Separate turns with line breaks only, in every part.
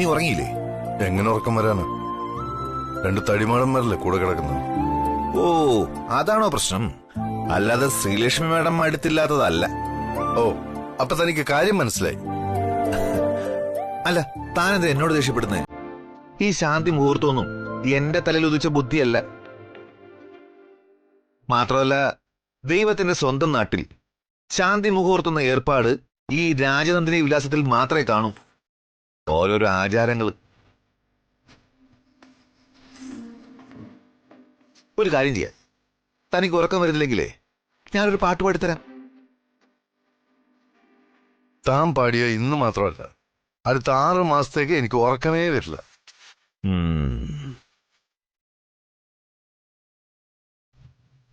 നീ ഉറങ്ങിയില്ലേ?
എങ്ങനെ ഉറക്കം വരാന്? 2 തടിമാടന്മാരല്ലേ കൂടെ കിടക്കുന്നത്.
ഓ, അതാണോ പ്രശ്നം? അല്ലാതെ ശ്രീലക്ഷ്മി മാഡം അടുത്തില്ലാത്തതല്ല.
ഓ, അപ്പൊ തനിക്ക് കാര്യം മനസ്സിലായി.
അല്ല, താനെന്താ എന്നോട് ദേഷ്യപ്പെടുന്നേ? ഈ ശാന്തി മുഹൂർത്തമൊന്നും എന്റെ തലയിൽ ഉദിച്ച ബുദ്ധിയല്ല. മാത്രമല്ല, ദൈവത്തിന്റെ സ്വന്തം നാട്ടിൽ ശാന്തി മുഹൂർത്തം എന്ന ഏർപ്പാട് ഈ രാജനന്ദിനി വിലാസത്തിൽ മാത്രമേ കാണൂ. ഓരോരോ ആചാരങ്ങൾ. ഒരു കാര്യം ചെയ്യാം, തനിക്ക് ഉറക്കം വരുന്നില്ലെങ്കിലേ ഞാനൊരു പാട്ട് പാടിത്തരാം.
താൻ പാടിയ ഇന്ന് മാത്രമല്ല, അടുത്ത 6 മാസത്തേക്ക് എനിക്ക് ഉറക്കമേ വരില്ല.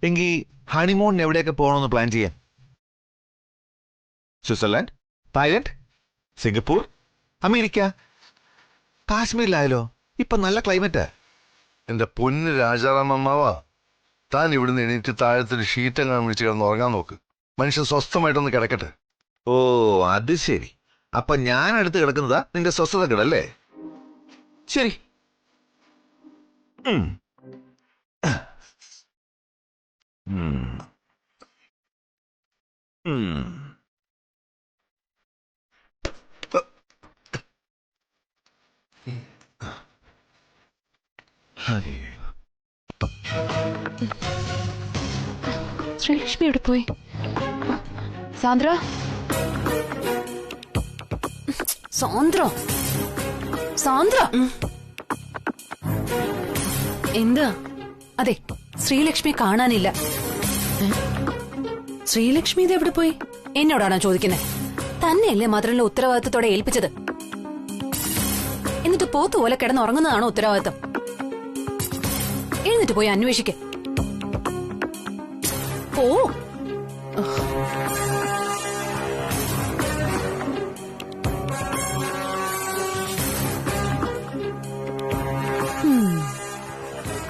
എങ്കിൽ ഹണിമൂണിന് എവിടെയൊക്കെ പോകണമെന്ന് പ്ലാൻ ചെയ്യാം. സ്വിറ്റ്സർലാൻഡ്, തായ്ലൻഡ്, സിംഗപ്പൂർ, അമേരിക്ക, കാശ്മീരിലായാലോ? ഇപ്പൊ നല്ല ക്ലൈമറ്റാ.
എന്റെ പൊന്ന് രാജാറാമമ്മാവാ, താൻ ഇവിടുന്ന് എണീറ്റ് താഴത്തൊരു ഷീറ്റെങ്ങാനും വിളിച്ച് കിടന്ന് ഉറങ്ങാൻ നോക്ക്. മനുഷ്യൻ സ്വസ്ഥമായിട്ടൊന്ന് കിടക്കട്ടെ.
ഓ, അത് ശരി. അപ്പൊ ഞാൻ അടുത്ത് കിടക്കുന്നതാ നിന്റെ സ്വസ്ഥത കിടല്ലേ? ശരി.
ശ്രീലക്ഷ്മി എവിടെ പോയി? സാന്ദ്ര, സാന്ദ്ര, സാന്ദ്ര, എന്താ? അതെ, ശ്രീലക്ഷ്മി കാണാനില്ല. ശ്രീലക്ഷ്മി ഇത് എവിടെ പോയി? എന്നോടാണോ ചോദിക്കുന്നത്? തന്നെയല്ലേ മാത്രമല്ല ഉത്തരവാദിത്തത്തോടെ ഏൽപ്പിച്ചത്. എന്നിട്ട് പോത്തുപോലെ കിടന്നുറങ്ങുന്നതാണോ ഉത്തരവാദിത്തം? എഴുന്നിട്ട് പോയി അന്വേഷിക്ക. ഓ,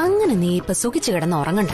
അങ്ങനെ നീ ഇപ്പൊ സുഖിച്ചു കിടന്ന് ഉറങ്ങണ്ട.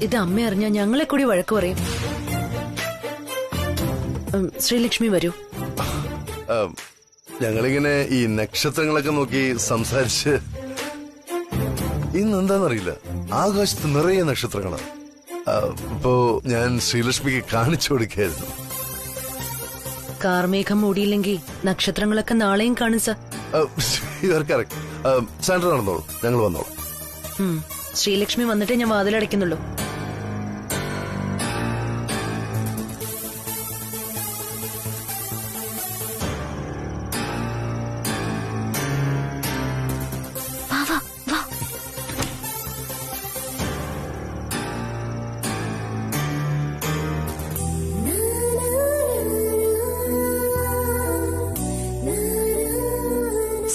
ഇത് അമ്മ അറിഞ്ഞാ ഞങ്ങളെ കൂടി വഴക്ക് പറയും. ശ്രീലക്ഷ്മി വരൂ.
ഞങ്ങളിങ്ങനെ ഈ നക്ഷത്രങ്ങളൊക്കെ നോക്കി സംസാരിച്ച് ഇന്നെന്താന്നറിയില്ല, ആകാശത്ത് നിറയെ നക്ഷത്രങ്ങളാണ്. ഇപ്പോ ഞാൻ ശ്രീലക്ഷ്മിക്ക് കാണിച്ചു കൊടുക്കായിരുന്നു.
കാർമേഘം മൂടിയില്ലെങ്കിൽ നക്ഷത്രങ്ങളൊക്കെ നാളെയും കാണും സർ.
സാൻഡ്ര നടന്നോളൂ, ഞങ്ങൾ വന്നോളൂ.
ശ്രീലക്ഷ്മി വന്നിട്ടേ ഞാൻ വാതിലടയ്ക്കുന്നുള്ളൂ.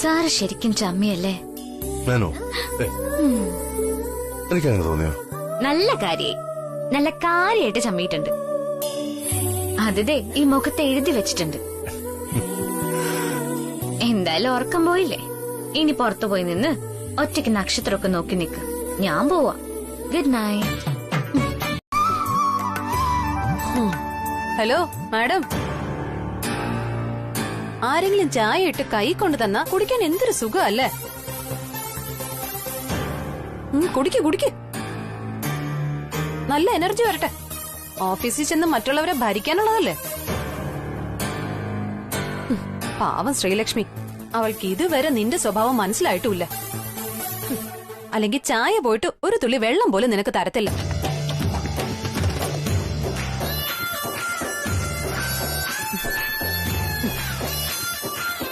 സാറ് ശരിക്കും ചമ്മിയല്ലേ?
എനിക്കങ്ങനെ തോന്നിയോ?
നല്ല കാര്യായി, നല്ല കാര്യമായിട്ട് ചമ്മിയിട്ടുണ്ട്. അതേ ഈ മുഖത്ത് എഴുതി വെച്ചിട്ടുണ്ട്. എന്തായാലും ഉറക്കം പോയില്ലേ, ഇനി പുറത്തു പോയി നിന്ന് ഒറ്റയ്ക്ക് നക്ഷത്രമൊക്കെ നോക്കി നിക്ക്. ഞാൻ പോവാ. Good night.
ഹലോ മാഡം, ആരെങ്കിലും ചായ ഇട്ട് കൈ കൊണ്ട് തന്നാ കുടിക്കാൻ എന്തൊരു സുഖമല്ലേ? കുടിക്ക് കുടിക്ക്, നല്ല എനർജി വരട്ടെ. ഓഫീസിൽ ചെന്ന് മറ്റുള്ളവരെ ഭരിക്കാനുള്ളതല്ലേ. പാവം ശ്രീലക്ഷ്മി, അവൾക്ക് ഇതുവരെ നിന്റെ സ്വഭാവം മനസ്സിലായിട്ടുമില്ല. അല്ലെങ്കിൽ ചായ പോയിട്ട് ഒരു തുള്ളി വെള്ളം പോലും നിനക്ക് തരത്തില്ല.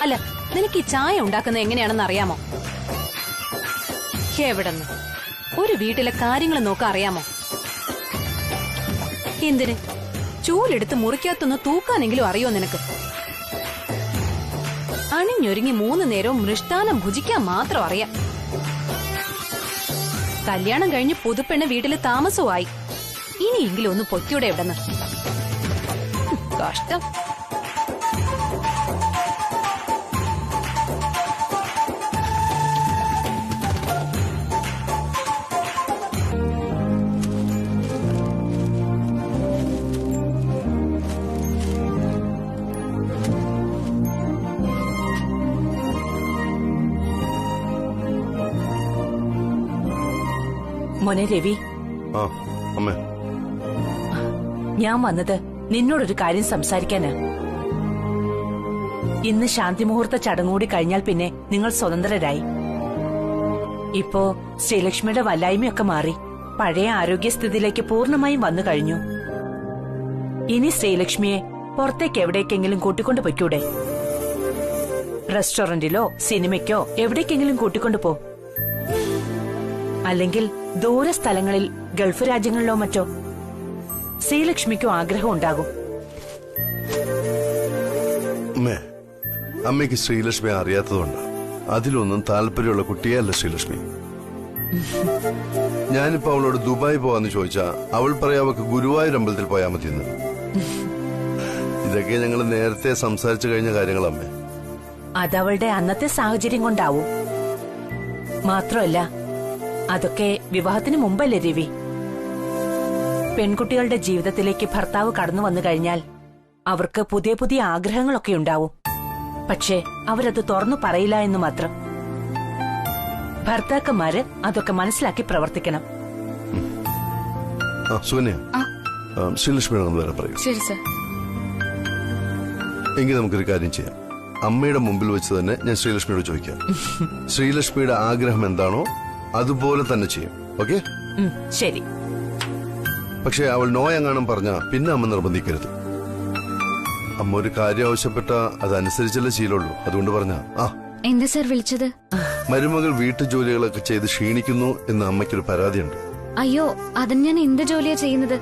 അല്ല, നിനക്ക് ഈ ചായ ഉണ്ടാക്കുന്നത് എങ്ങനെയാണെന്ന് അറിയാമോ? എവിടെന്ന് ഒരു വീട്ടിലെ കാര്യങ്ങൾ നോക്കാൻ അറിയാമോ? എന്തിന് ചൂലെടുത്ത് മുറിക്കകത്തൊന്ന് തൂക്കാനെങ്കിലും അറിയോ നിനക്ക്? അണിഞ്ഞൊരുങ്ങി 3 നേരവും മൃഷ്ടാനം ഭുജിക്കാൻ മാത്രം അറിയാം. കല്യാണം കഴിഞ്ഞ് പുതുപ്പെണ്ണ് വീട്ടില് താമസവുമായി. ഇനിയെങ്കിലും ഒന്ന് പൊത്തിയുടെ എവിടെന്ന്. കഷ്ടം.
മോനെ രവി,
ആ അമ്മേ,
ഞാൻ വന്നത് നിന്നോടൊരു കാര്യം സംസാരിക്കാനാ. ഇന്ന് ശാന്തി മുഹൂർത്ത ചടങ്ങുകൂടി കഴിഞ്ഞാൽ പിന്നെ നിങ്ങൾ സ്വതന്ത്രരായി. ഇപ്പോ ശ്രീലക്ഷ്മിയുടെ വല്ലായ്മയൊക്കെ മാറി പഴയ ആരോഗ്യസ്ഥിതിയിലേക്ക് പൂർണ്ണമായും വന്നു കഴിഞ്ഞു. ഇനി ശ്രീലക്ഷ്മിയെ പുറത്തേക്ക് എവിടേക്കെങ്കിലും കൂട്ടിക്കൊണ്ടു പൊയ്ക്കൂടെ? റെസ്റ്റോറന്റിലോ സിനിമയ്ക്കോ എവിടേക്കെങ്കിലും കൂട്ടിക്കൊണ്ടു പോ. അല്ലെങ്കിൽ ദൂര സ്ഥലങ്ങളിൽ ഗൾഫ് രാജ്യങ്ങളിലോ മറ്റോ. ശ്രീലക്ഷ്മിക്കും ആഗ്രഹം ഉണ്ടാകും.
അമ്മയ്ക്ക് ശ്രീലക്ഷ്മി അറിയാത്തതുകൊണ്ട് അതിലൊന്നും താല്പര്യമുള്ള കുട്ടിയല്ല ശ്രീലക്ഷ്മി. ഞാനിപ്പോ അവളോട് ദുബായ് പോവാന്ന് ചോദിച്ചാ അവൾ പറയാ അവൾക്ക് ഗുരുവായൂർ അമ്പലത്തിൽ പോയാൽ മതിയെന്ന്. ഇതൊക്കെ ഞങ്ങൾ നേരത്തെ സംസാരിച്ചു കഴിഞ്ഞ കാര്യങ്ങളമ്മേ.
അതവളുടെ അന്നത്തെ സാഹചര്യം കൊണ്ടാവും. മാത്രമല്ല, അതൊക്കെ വിവാഹത്തിന് മുമ്പല്ലേ രവി? പെൺകുട്ടികളുടെ ജീവിതത്തിലേക്ക് ഭർത്താവ് കടന്നു വന്നു കഴിഞ്ഞാൽ അവർക്ക് പുതിയ പുതിയ ആഗ്രഹങ്ങളൊക്കെ ഉണ്ടാവും. പക്ഷേ അവരത് തുറന്നു പറയില്ല എന്ന് മാത്രം. ഭർത്താക്കന്മാര് അതൊക്കെ മനസ്സിലാക്കി പ്രവർത്തിക്കണം.
ശ്രീലക്ഷ്മിയോട് വരെ പറയൂ.
ശരി സർ.
എങ്കിൽ നമുക്കൊരു കാര്യം ചെയ്യാം. അമ്മയുടെ മുമ്പിൽ വെച്ച് തന്നെ ഞാൻ ശ്രീലക്ഷ്മിയോട് ചോദിക്കാം. ശ്രീലക്ഷ്മിയുടെ ആഗ്രഹം എന്താണോ അതുപോലെ തന്നെ ചെയ്യും. ഓക്കെ?
ശരി.
പക്ഷെ അവൾ നോ എങ്ങാനും പറഞ്ഞ പിന്നെ അമ്മ നിർബന്ധിക്കരുത്. അമ്മ ഒരു കാര്യം ആവശ്യപ്പെട്ട അതനുസരിച്ചല്ലേ ശീലമുള്ളൂ. അതുകൊണ്ട് പറഞ്ഞ
എന്താ സർ വിളിച്ചത്?
മരുമകൾ വീട്ടുജോലികളൊക്കെ ചെയ്ത് ക്ഷീണിക്കുന്നു എന്ന് അമ്മയ്ക്കൊരു പരാതിയുണ്ട്.
അയ്യോ, അതിന് ഞാൻ എന്ത് ജോലിയാ ചെയ്യുന്നത്?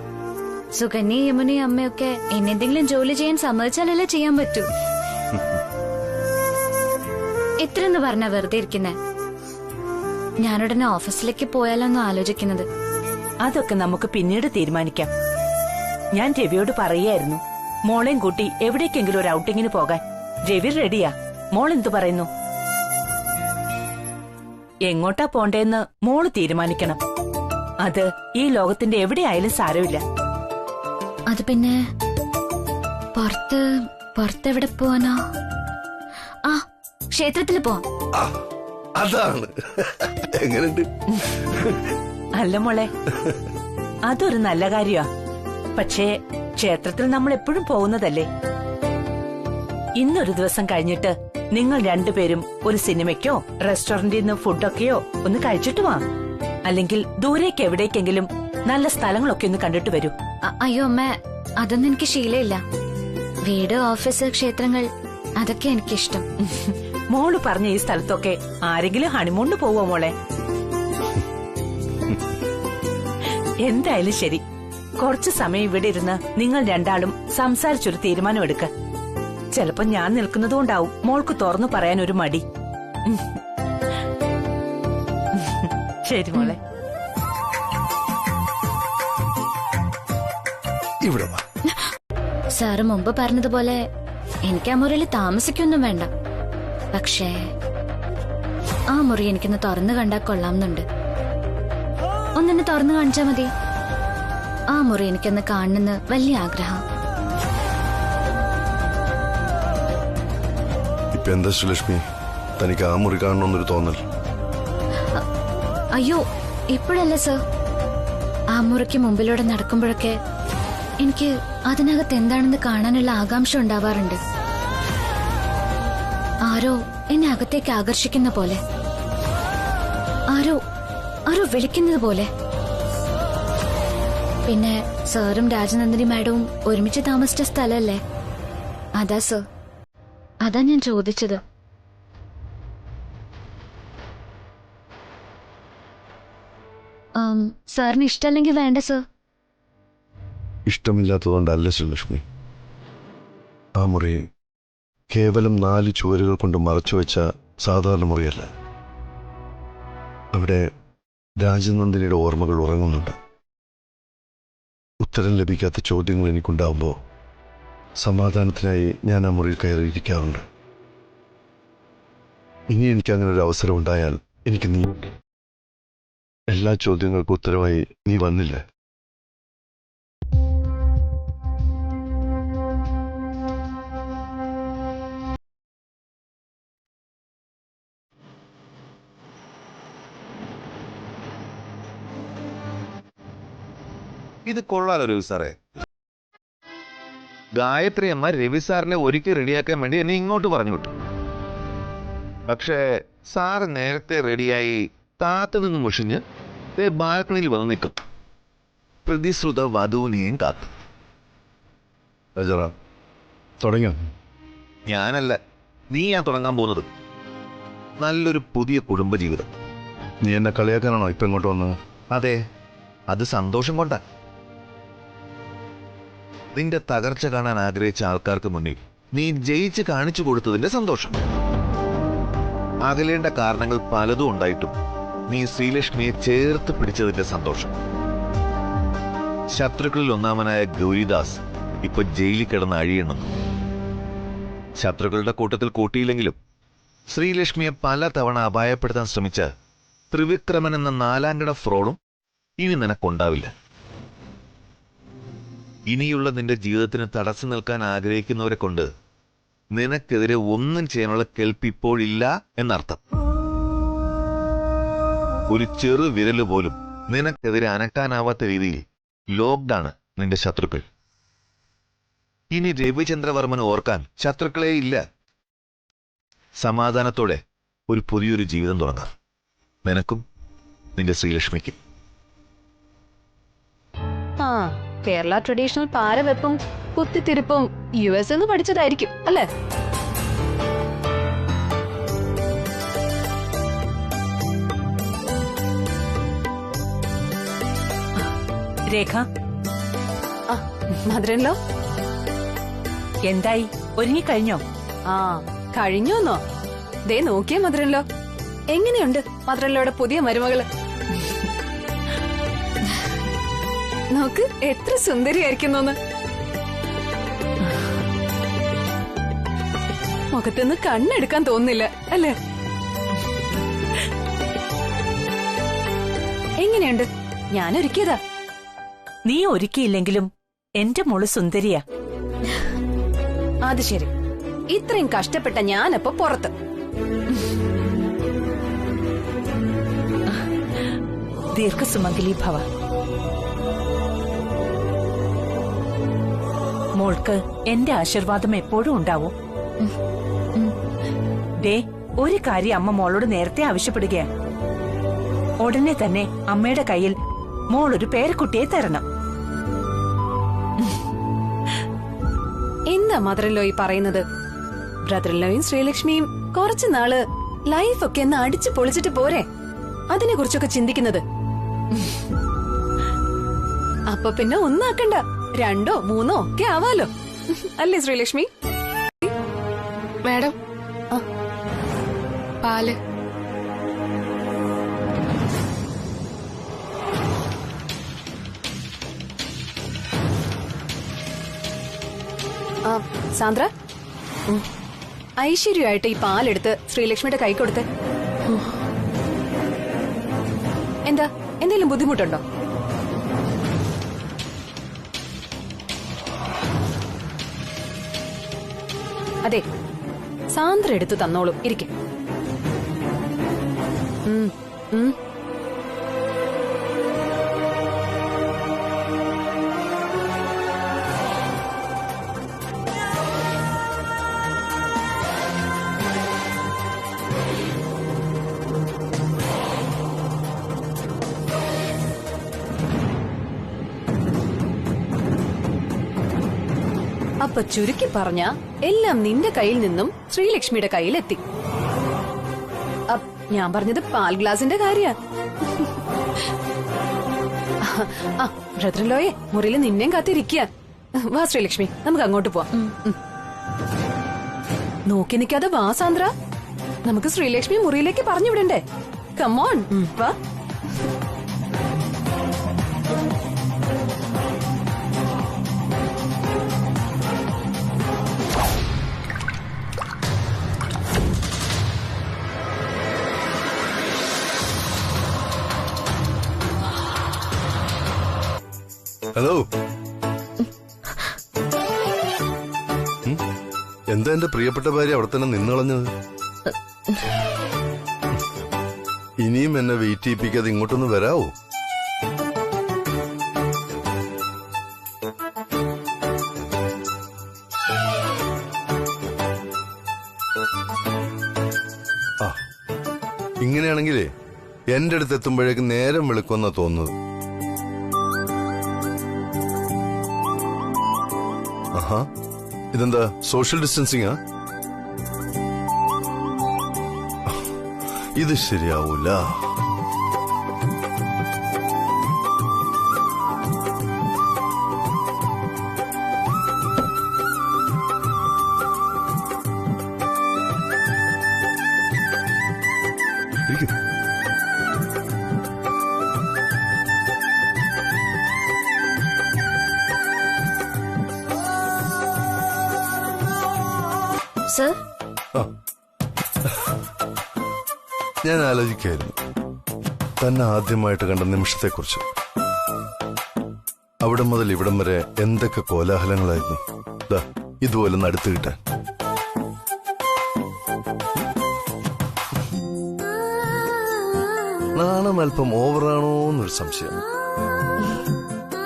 സുകന്യ, യമുനയും അമ്മയൊക്കെ എന്നെന്തെങ്കിലും ജോലി ചെയ്യാൻ സമ്മതിച്ചാലല്ലേ ചെയ്യാൻ പറ്റൂ. എത്രയെന്ന് പറഞ്ഞാ വെറുതെ ഇരിക്കുന്നേ? ഞാനുടനെ ഓഫീസിലേക്ക് പോയാലോന്ന് ആലോചിക്കുന്നത്.
അതൊക്കെ നമുക്ക് പിന്നീട് തീരുമാനിക്കാം. ഞാൻ രവിയോട് പറയായിരുന്നു മോളെയും കൂട്ടി എവിടേക്കെങ്കിലും ഒരു ഔട്ടിങ്ങിന് പോകാൻ. രവി റെഡിയാ. മോൾ എന്തു പറയുന്നു? എങ്ങോട്ടാ പോണ്ടേന്ന് മോള് തീരുമാനിക്കണം. അത് ഈ ലോകത്തിന്റെ എവിടെയായാലും സാരമില്ല.
അത് പിന്നെ പുറത്തെവിടെ പോവാനോ? ആ, ക്ഷേത്രത്തിൽ പോവാം.
അതാണ്. എങ്ങനെയുണ്ട്?
അല്ല മോളെ, അതൊരു നല്ല കാര്യമാ. പക്ഷേ ക്ഷേത്രത്തിൽ നമ്മൾ എപ്പോഴും പോകുന്നതല്ലേ. ഇന്നൊരു ദിവസം കഴിഞ്ഞിട്ട് നിങ്ങൾ രണ്ടുപേരും ഒരു സിനിമയ്ക്കോ റെസ്റ്റോറന്റിൽ നിന്ന് ഫുഡൊക്കെയോ ഒന്ന് കഴിച്ചിട്ട് വാ. അല്ലെങ്കിൽ ദൂരേക്ക് എവിടേക്കെങ്കിലും നല്ല സ്ഥലങ്ങളൊക്കെ ഒന്ന് കണ്ടിട്ട് വരൂ.
അയ്യോ അമ്മ, അതൊന്നും എനിക്ക് ശീലമില്ല. വീട്, ഓഫീസ്, ക്ഷേത്രങ്ങൾ അതൊക്കെ എനിക്കിഷ്ടം.
മോള് പറഞ്ഞ ഈ സ്ഥലത്തൊക്കെ ആരെങ്കിലും ഹണിമൂണിന് പോവോ മോളെ? എന്തായാലും ശരി, കുറച്ചു സമയം ഇവിടെ ഇരുന്ന് നിങ്ങൾ രണ്ടാളും സംസാരിച്ചൊരു തീരുമാനമെടുക്ക. ചിലപ്പോ ഞാൻ നിൽക്കുന്നതുകൊണ്ടാവും മോൾക്ക് തുറന്നു പറയാൻ ഒരു മടി. ശരി മോളെ.
ഇവിടെ വാ.
സാറ് മുമ്പ് പറഞ്ഞതുപോലെ എനിക്ക് ആ മുറിയിൽ താമസിക്കൊന്നും വേണ്ട. പക്ഷേ ആ മുറി എനിക്കൊന്ന് തുറന്നു കണ്ടാൽ കൊള്ളാമെന്നുണ്ട്. ഒന്നെന്നെ തുറന്നു കാണിച്ചാ മതി. ആ മുറി എനിക്കൊന്ന് കാണുന്നെന്ന് വലിയ ആഗ്രഹം.
ഇപ്പൊ എന്താ ശ്രീലക്ഷ്മി, തനിക്ക് ആ മുറി കാണണമെന്നൊരു തോന്നൽ?
അയ്യോ, ഇപ്പോഴല്ല സർ. ആ മുറിക്ക് മുമ്പിലൂടെ നടക്കുമ്പോഴൊക്കെ എനിക്ക് അതിനകത്ത് എന്താണെന്ന് കാണാനുള്ള ആകാംക്ഷ ഉണ്ടാവാറുണ്ട്. ആരോ എന്നെ അകത്തേക്ക് ആകർഷിക്കുന്ന പോലെ, ആരോ ആരോ വിളിക്കുന്നത് പോലെ. പിന്നെ സാറും രാജനന്ദിനി മാഡവും ഒരുമിച്ച് താമസിച്ച സ്ഥലല്ലേ? അതാ സർ, അതാ ഞാൻ ചോദിച്ചത്. സാറിന് ഇഷ്ടമല്ലെങ്കിൽ വേണ്ട സർ.
ഇഷ്ടമില്ലാത്തതുകൊണ്ടല്ല ശ്രീലക്ഷ്മി. ആ മുറി കേവലം 4 ചുവരുകൾ കൊണ്ട് മറച്ചുവെച്ച സാധാരണ മുറിയല്ല. അവിടെ രാജനന്ദിനിയുടെ ഓർമ്മകൾ ഉറങ്ങുന്നുണ്ട്. ഉത്തരം ലഭിക്കാത്ത ചോദ്യങ്ങൾ എനിക്കുണ്ടാവുമ്പോൾ സമാധാനത്തിനായി ഞാൻ ആ മുറിയിൽ കയറിയിരിക്കാറുണ്ട്. ഇനി എനിക്ക് അങ്ങനെ ഒരു അവസരം ഉണ്ടായാൽ എനിക്ക് നീ എല്ലാ ചോദ്യങ്ങൾക്കും ഉത്തരവായി നീ വന്നില്ല.
ഇത് കൊള്ളാലോ രവി സാറേ. ഗായത്രി അമ്മ രവി സാറിനെ ഒരുക്കി റെഡിയാക്കാൻ വേണ്ടി എന്നെ ഇങ്ങോട്ട് പറഞ്ഞു വിട്ടു. പക്ഷേ സാറ് നേരത്തെ റെഡിയായി താത്തു നിന്ന് മുഷിഞ്ഞ് ബാൽക്കണിയിൽ വന്ന് നിൽക്കും, പ്രതിശ്രുത വധുവിനെയും കാത്തു.
തുടങ്ങിയോ?
ഞാനല്ല, നീയാ തുടങ്ങാൻ പോകുന്നത്. നല്ലൊരു പുതിയ കുടുംബജീവിതം.
നീ എന്നെ കളിയാക്കാനാണോ ഇപ്പം ഇങ്ങോട്ട് വന്നത്?
അതെ, അത് സന്തോഷം കൊണ്ടാ. നിന്റെ തകർച്ച കാണാൻ ആഗ്രഹിച്ച ആൾക്കാർക്ക് മുന്നിൽ നീ ജയിച്ച് കാണിച്ചു കൊടുത്തതിന്റെ സന്തോഷം. അകലേണ്ട കാരണങ്ങൾ പലതും ഉണ്ടായിട്ടും നീ ശ്രീലക്ഷ്മിയെ ചേർത്ത് പിടിച്ചതിന്റെ സന്തോഷം. ശത്രുക്കളിൽ ഒന്നാമനായ ഗൗരിദാസ് ഇപ്പൊ ജയിലിൽ കിടന്ന് അഴിയണമെന്നു. ശത്രുക്കളുടെ കൂട്ടത്തിൽ കൂട്ടിയില്ലെങ്കിലും ശ്രീലക്ഷ്മിയെ പല തവണ അപായപ്പെടുത്താൻ ശ്രമിച്ച ത്രിവിക്രമൻ എന്ന 4ാംകിട ഫ്രോഡും ഇനി നിനക്കുണ്ടാവില്ല. ഇനിയുള്ള നിന്റെ ജീവിതത്തിന് തടസ്സം നിൽക്കാൻ ആഗ്രഹിക്കുന്നവരെ കൊണ്ട് നിനക്കെതിരെ ഒന്നും ചെയ്യാനുള്ള കെൽപ്പ് ഇപ്പോഴില്ല എന്നർത്ഥം. ഒരു ചെറു വിരല് പോലും നിനക്കെതിരെ അനക്കാനാവാത്ത രീതിയിൽ ലോക്ക്ഡാണ് നിന്റെ ശത്രുക്കൾ. ഇനി രവിചന്ദ്രവർമ്മന് ഓർക്കാൻ ശത്രുക്കളേ ഇല്ല. സമാധാനത്തോടെ ഒരു പുതിയൊരു ജീവിതം തുടങ്ങാം, നിനക്കും നിന്റെ ശ്രീലക്ഷ്മിക്കും.
ആ, കേരള ട്രഡീഷണൽ പാരവെപ്പും കുത്തിത്തിരിപ്പും US എന്ന് പഠിച്ചതായിരിക്കും അല്ലേ?
രേഖ,
മധുരല്ലോ
എന്തായി? ഒരുങ്ങിക്കഴിഞ്ഞോ?
ആ, കഴിഞ്ഞോന്നോ? ദേ നോക്കിയേ മധുരല്ലോ, എങ്ങനെയുണ്ട് മധുരല്ലോടെ പുതിയ മരുമകള്? നോക്ക് എത്ര സുന്ദരിയായിരിക്കുന്നോന്ന്. മുഖത്തുനിന്ന് കണ്ണെടുക്കാൻ തോന്നുന്നില്ല അല്ലേ? എങ്ങനെയുണ്ട്? ഞാൻ ഒരുക്കിയതാ.
നീ ഒരുക്കിയില്ലെങ്കിലും എന്റെ മോള് സുന്ദരിയാ.
അത് ശരി, ഇത്രയും കഷ്ടപ്പെട്ട ഞാനപ്പോ പുറത്ത്.
ദീർഘസുമംഗലി ഭവ. മോൾക്ക് എന്റെ ആശീർവാദം എപ്പോഴും ഉണ്ടാവും. ദേ, ഒരു കാര്യം അമ്മ മോളോട് നേരത്തെ ആവശ്യപ്പെടുകയാ. ഉടനെ തന്നെ അമ്മയുടെ കയ്യിൽ മോളൊരു പേരക്കുട്ടിയെ തരണം.
എന്താ മദറിലോ ഈ പറയുന്നത്? ബ്രദറിലോയും ശ്രീലക്ഷ്മിയും കുറച്ചു നാള് ലൈഫൊക്കെ ഒന്ന് അടിച്ചു പൊളിച്ചിട്ട് പോരെ അതിനെ കുറിച്ചൊക്കെ ചിന്തിക്കുന്നത്? അപ്പൊ പിന്നെ ഒന്നാക്കണ്ട, 2ഓ 3ഓ ഒക്കെ ആവാലോ, അല്ലേ ശ്രീലക്ഷ്മി?
മാഡം, പാല്.
സാന്ദ്ര, ഐശ്വര്യമായിട്ട് ഈ പാലെടുത്ത് ശ്രീലക്ഷ്മിയുടെ കൈ കൊടുത്ത്. എന്താ, എന്തെങ്കിലും ബുദ്ധിമുട്ടുണ്ടോ? അതെ, സാന്ദ്ര എടുത്തു തന്നോളൂ, ഇരിക്കും. അപ്പൊ ചുരുക്കി പറഞ്ഞ എല്ലാം നിന്റെ കയ്യിൽ നിന്നും ശ്രീലക്ഷ്മിയുടെ കയ്യിൽ എത്തി. ഞാൻ പറഞ്ഞത് പാൽ ഗ്ലാസിന്റെ കാര്യ. ബ്രദറിലോയെ മുറിയിൽ നിന്നെയും കാത്തിരിക്കുക. വാ ശ്രീലക്ഷ്മി, നമുക്ക് അങ്ങോട്ട് പോവാം. നോക്കി നിൽക്കാതെ വാ സാന്ദ്ര, നമുക്ക് ശ്രീലക്ഷ്മി മുറിയിലേക്ക് പറഞ്ഞു വിടണ്ടേ? കമോൺ വാ.
ഹലോ, എന്താ എന്റെ പ്രിയപ്പെട്ട ഭാര്യ അവിടെ തന്നെ നിന്നളഞ്ഞത്? ഇനിയും എന്നെ വെയിറ്റ് ചെയ്യിപ്പിക്കാതെ ഇങ്ങോട്ടൊന്ന് വരാവോ? ആ, ഇങ്ങനെയാണെങ്കിലേ എന്റെ അടുത്ത് എത്തുമ്പോഴേക്ക് നേരം വെളുക്കുമെന്നാ തോന്നുന്നത്. ആഹാ, ഇതെന്താ സോഷ്യൽ ഡിസ്റ്റൻസിംഗാ? ഇത് ശരിയാവൂല. ഇരിക്ക്.
സർ,
ഞാൻ ആലോചിക്കായിരുന്നു തന്നെ ആദ്യമായിട്ട് കണ്ട നിമിഷത്തെക്കുറിച്ച്. അവിടം മുതൽ ഇവിടം വരെ എന്തൊക്കെ കോലാഹലങ്ങളായിരുന്നു. ദാ ഇതുപോലെ നടുത്ത് കിട്ടാൻ. നാണം അല്പം ഓവറാണോ എന്നൊരു സംശയം.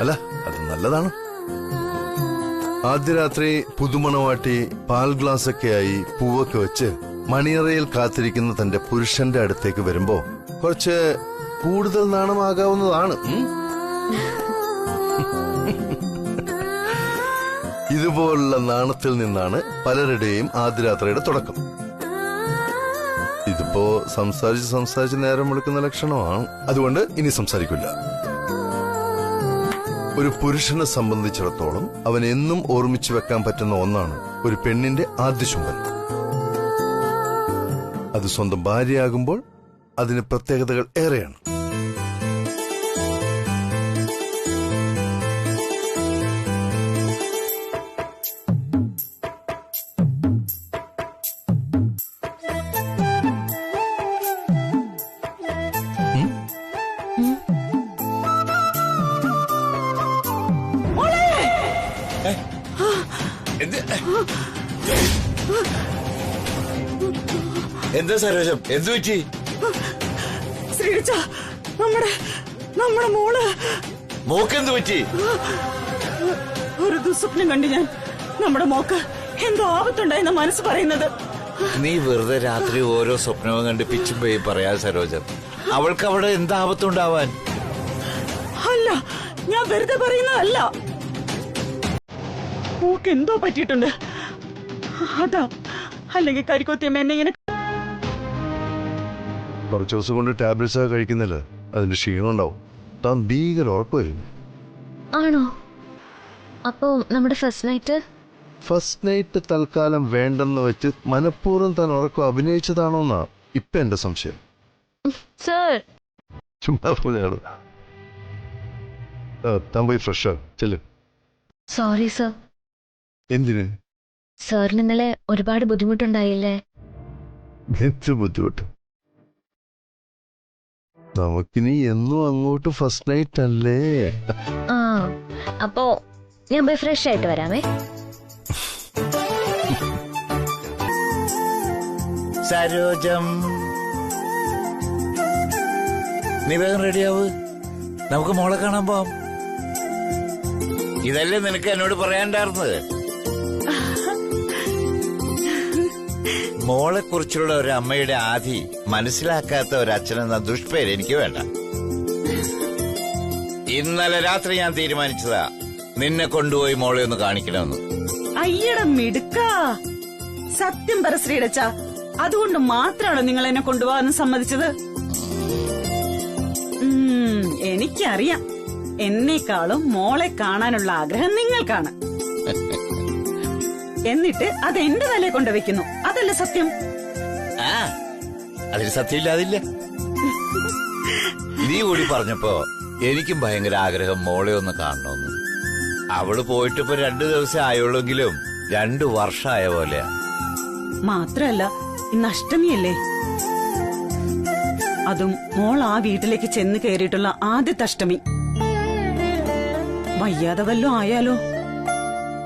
അല്ല, അത് നല്ലതാണ്. ആദ്യ രാത്രി പുതുമണവാട്ടി പാൽ ഗ്ലാസ് ഒക്കെയായി പൂവൊക്കെ വെച്ച് മണിയറയിൽ കാത്തിരിക്കുന്ന തന്റെ പുരുഷന്റെ അടുത്തേക്ക് വരുമ്പോ കുറച്ച് കൂടുതൽ നാണമാകാവുന്നതാണ്. ഇതുപോലുള്ള നാണത്തിൽ നിന്നാണ് പലരുടെയും ആദ്യ രാത്രിയുടെ തുടക്കം. ഇതിപ്പോ സംസാരിച്ച് നേരം വിളിക്കുന്ന ലക്ഷണമാണ്. അതുകൊണ്ട് ഇനി സംസാരിക്കില്ല. ഒരു പുരുഷനെ സംബന്ധിച്ചിടത്തോളം അവൻ എന്നും ഓർമ്മിച്ചു വെക്കാൻ പറ്റുന്ന ഒന്നാണ് ഒരു പെണ്ണിന്റെ ആദ്യ ചുംബൻ. അത് സ്വന്തം ഭാര്യയാകുമ്പോൾ അതിന് പ്രത്യേകതകൾ ഏറെയാണ്.
എന്താ സരോജം, എന്തു പറ്റി?
ശ്രീരിച്ച, നമ്മുടെ മോള്.
മോക്കെന്തു പറ്റി?
ഒരു ദുസ്വപ്നം കണ്ട് ഞാൻ. നമ്മുടെ മോക്ക് എന്തോ ആപത്തുണ്ടായെന്ന മനസ്സ് പറയുന്നത്.
നീ വെറുതെ രാത്രി ഓരോ സ്വപ്നവും കണ്ട് പിച്ചും പോയി പറയാ സരോജം. അവൾക്ക് അവിടെ എന്താ ആപത്തുണ്ടാവാൻ?
അല്ല, ഞാൻ വെറുതെ പറയുന്നതല്ല. മോക്ക് എന്തോ പറ്റിയിട്ടുണ്ട്. അതാ, അല്ലെങ്കിൽ കരിക്കോത്തിയമ്മ എന്നെ ഇങ്ങനെ.
കുറച്ചു ദിവസം കൊണ്ട് ടാബ്ലറ്റ്സ് ഒക്കെ കഴിക്കുന്നില്ല, അതിന്റെ ക്ഷീണം ഉണ്ടാവും. താൻ ഭീകര ഉറപ്പുമായിരുന്നു.
ആണോ? അപ്പോ നമ്മുടെ ഫസ്റ്റ് നൈറ്റ്
തൽക്കാലം വേണ്ടെന്ന് വെച്ച് മനഃപൂർവ്വം താൻ ഉറക്കം അഭിനയിച്ചതാണോന്നാ ഇപ്പൊ എന്റെ സംശയം.
സർ,
ചുമ്മാ പറഞ്ഞാണ്. താൻ പോയി ഫ്രഷ് ചെല്ലു.
Sorry sir.
എന്തിന്?
സാറിന് ഇന്നലെ ഒരുപാട് ബുദ്ധിമുട്ടുണ്ടായില്ലേ?
എന്ത് ബുദ്ധിമുട്ട്? നമുക്കിനി എന്നും അങ്ങോട്ട് ഫസ്റ്റ് നൈറ്റ് അല്ലേ?
ആ, അപ്പോ ഞാൻ പോയി ഫ്രഷ് ആയിട്ട് വരാമേ.
സരോജം, നീ വേഗം റെഡിയാവ്, നമുക്ക് മോളെ കാണാൻ പോവാം. ഇതല്ലേ നിനക്ക് എന്നോട് പറയാണ്ടായിരുന്നത്? മോളെ കുറിച്ചുള്ള ഒരു അമ്മയുടെ ആധി മനസ്സിലാക്കാത്ത ഒരു അച്ഛനെന്ന ദുഷ്പേര് എനിക്ക് വേണ്ട. ഇന്നലെ രാത്രി ഞാൻ തീരുമാനിച്ചതാ നിന്നെ കൊണ്ടുപോയി മോളെ ഒന്ന് കാണിക്കണമെന്ന്.
അയ്യട മിടുക്ക. സത്യം പറ ശ്രീടച്ച, അതുകൊണ്ട് മാത്രമാണോ നിങ്ങൾ എന്നെ കൊണ്ടുപോകാൻ സമ്മതിച്ചത്? എനിക്കറിയാം, എന്നെക്കാളും മോളെ കാണാനുള്ള ആഗ്രഹം നിങ്ങൾക്കാണ്. എന്നിട്ട് അത് എന്റെ തലയെ കൊണ്ടുവയ്ക്കുന്നു, അതല്ല സത്യം?
ആ, അതിന് സത്യമില്ലാതില്ല. നീ കൂടി പറഞ്ഞപ്പോ എനിക്കും ഭയങ്കര ആഗ്രഹം മോളെ ഒന്ന് കാണണമെന്ന്. അവള് പോയിട്ട് ഇപ്പൊ 2 ദിവസം ആയുള്ളെങ്കിലും 2 വർഷമായ പോലെയാ.
മാത്രല്ല, ഇന്ന് അഷ്ടമിയല്ലേ? അതും മോൾ ആ വീട്ടിലേക്ക് ചെന്ന് കയറിയിട്ടുള്ള ആദ്യത്തെ അഷ്ടമി. വയ്യാതെ വല്ലോ ആയാലോ?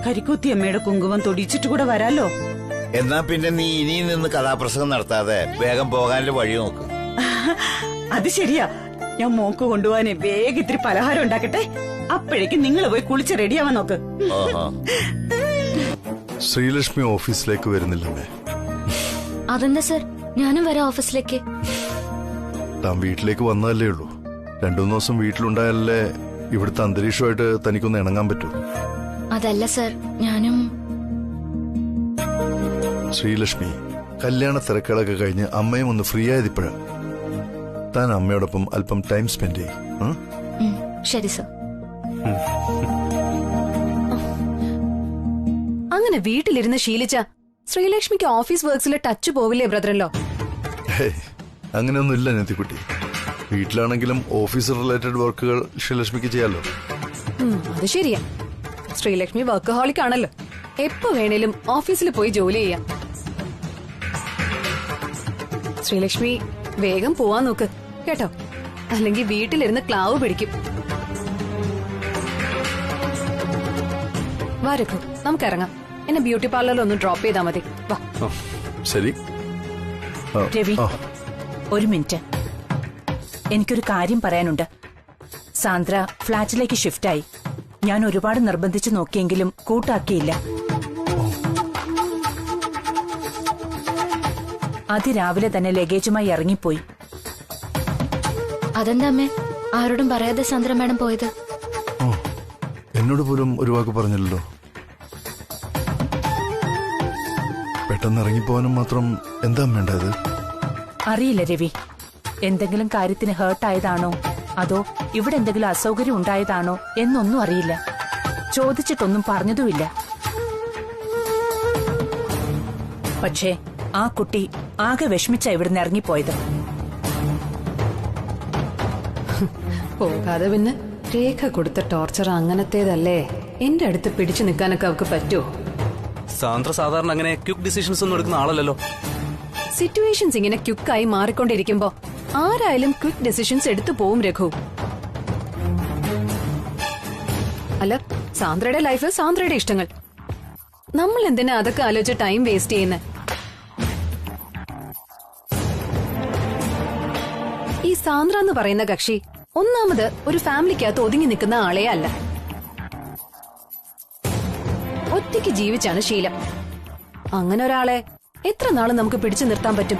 കരിക്കുത്തിയമ്മയുടെ കുങ്കുമം തൊടിച്ചിട്ട് കൂടെ വരാലോ.
എന്നാ പിന്നെ നീ ഇനിയും നിന്ന് കഥാപ്രസംഗം നടത്താതെ വേഗം പോകാനുള്ള വഴി നോക്ക്.
അത് ശരിയാ. ഞാൻ മോക്ക് കൊണ്ടുപോകാൻ വേഗം ഇത്തിരി പലഹാരം ഉണ്ടാക്കട്ടെ. അപ്പോഴേക്കും നിങ്ങൾ പോയി കുളിച്ച് റെഡിയാവാൻ നോക്ക്.
ഓഹോ.
ശ്രീലക്ഷ്മി ഓഫീസിലേക്ക് വരുന്നില്ലമ്മേ.
അതെന്താ സർ? ഞാനും വരാം ഓഫീസിലേക്ക്.
താൻ വീട്ടിലേക്ക് വന്നതല്ലേ ഉള്ളൂ. 2-3 ദിവസം വീട്ടിലുണ്ടായാലേ ഇവിടുത്തെ അന്തരീക്ഷമായിട്ട് തനിക്കൊന്ന് ഇണങ്ങാൻ പറ്റൂ.
അതല്ല സർ, ഞാനും.
ശ്രീലക്ഷ്മി, കല്യാണ തിരക്കുകളൊക്കെ കഴിഞ്ഞ് അമ്മയും ഒന്ന് ഫ്രീ ആയതിപ്പോഴാണ്. താൻ അമ്മയോടൊപ്പം അല്പം ടൈം സ്പെൻഡ് ചെയ്യും.
ശരി സർ.
അങ്ങനെ വീട്ടിലിരുന്ന് ശീലിച്ച ശ്രീലക്ഷ്മിക്ക് ഓഫീസ് വർക്ക്സിലെ ടച്ച് പോവില്ലേ ബ്രദറല്ലോ?
അങ്ങനെയൊന്നും ഇല്ല നെത്തിക്കുട്ടി. വീട്ടിലാണെങ്കിലും ഓഫീസ് റിലേറ്റഡ് വർക്കുകൾ ശ്രീലക്ഷ്മിക്ക് ചെയ്യാലോ.
അത് ശരിയാ. ശ്രീലക്ഷ്മി വർക്കഹോളിക് ആണല്ലോ. എപ്പോ വേണേലും ഓഫീസിൽ പോയി ജോലി ചെയ്യാം. ശ്രീലക്ഷ്മി വേഗം പോവാൻ നോക്ക് കേട്ടോ, അല്ലെങ്കിൽ വീട്ടിലിരുന്ന് ക്ലാവ് പിടിക്കും. വാ രഘു, നമുക്ക് ഇറങ്ങാം. എന്നെ ബ്യൂട്ടി പാർലറിൽ ഒന്ന് ഡ്രോപ്പ് ചെയ്താൽ മതി. വാ.
ശരി.
രവി, ഒരു മിനിറ്റ്. എനിക്കൊരു കാര്യം പറയാനുണ്ട്. സാന്ദ്ര ഫ്ളാറ്റിലേക്ക് ഷിഫ്റ്റായി. ഞാൻ ഒരുപാട് നിർബന്ധിച്ചു നോക്കിയെങ്കിലും കൂട്ടാക്കിയില്ല. അതിരാവിലെ തന്നെ ലഗേജുമായി ഇറങ്ങിപ്പോയി.
അതെന്താ അമ്മേ ആരോടും പറയാതെ സാന്ദ്ര മാഡം പോയത്?
എന്നോട് പോലും ഒരു വാക്ക് പറഞ്ഞില്ലല്ലോ. പെട്ടെന്ന് ഇറങ്ങിപ്പോവാനും മാത്രം എന്താ വേണ്ടത്?
അറിയില്ല രവി, എന്തെങ്കിലും കാര്യത്തിന് ഹേർട്ടായതാണോ അതോ ഇവിടെ എന്തെങ്കിലും അസൗകര്യം ഉണ്ടായതാണോ എന്നൊന്നും അറിയില്ല. ചോദിച്ചിട്ടൊന്നും പറഞ്ഞതുമില്ല. പക്ഷേ ആ കുട്ടി ആകെ വിഷമിച്ച ഇവിടുന്ന് ഇറങ്ങിപ്പോയത്.
പോകാതെ പിന്നെ രേഖ കൊടുത്ത ടോർച്ചർ അങ്ങനത്തേതല്ലേ. എന്റെ അടുത്ത് പിടിച്ചു നിൽക്കാനൊക്കെ അവർക്ക് പറ്റുമോ?
സാന്ദ്ര സാധാരണ അങ്ങനെ ക്വിക്ക് ഡിസിഷൻസ് ഒന്നും എടുക്കുന്ന ആളല്ലല്ലോ.
സിറ്റുവേഷൻസ് ഇങ്ങനെ ക്വിക്കായി മാറിക്കൊണ്ടിരിക്കുമ്പോ ആരായാലും ക്വിക്ക് ഡിസിഷൻസ് എടുത്തു പോവും രഘു. അല്ല, സാന്ദ്രയുടെ ലൈഫ്, സാന്ദ്രയുടെ ഇഷ്ടങ്ങൾ. നമ്മൾ എന്തിനാ അതൊക്കെ ആലോചിച്ച് ടൈം വേസ്റ്റ് ചെയ്യുന്നത്? ഈ സാന്ദ്ര എന്ന് പറയുന്ന കക്ഷി ഒന്നാമത് ഒരു ഫാമിലിക്കകത്ത് ഒതുങ്ങി നിൽക്കുന്ന ആളെ അല്ല. ഒറ്റയ്ക്ക് ജീവിച്ചാണ് ശീലം. അങ്ങനെ ഒരാളെ എത്ര നാള് നമുക്ക് പിടിച്ചു നിർത്താൻ പറ്റും?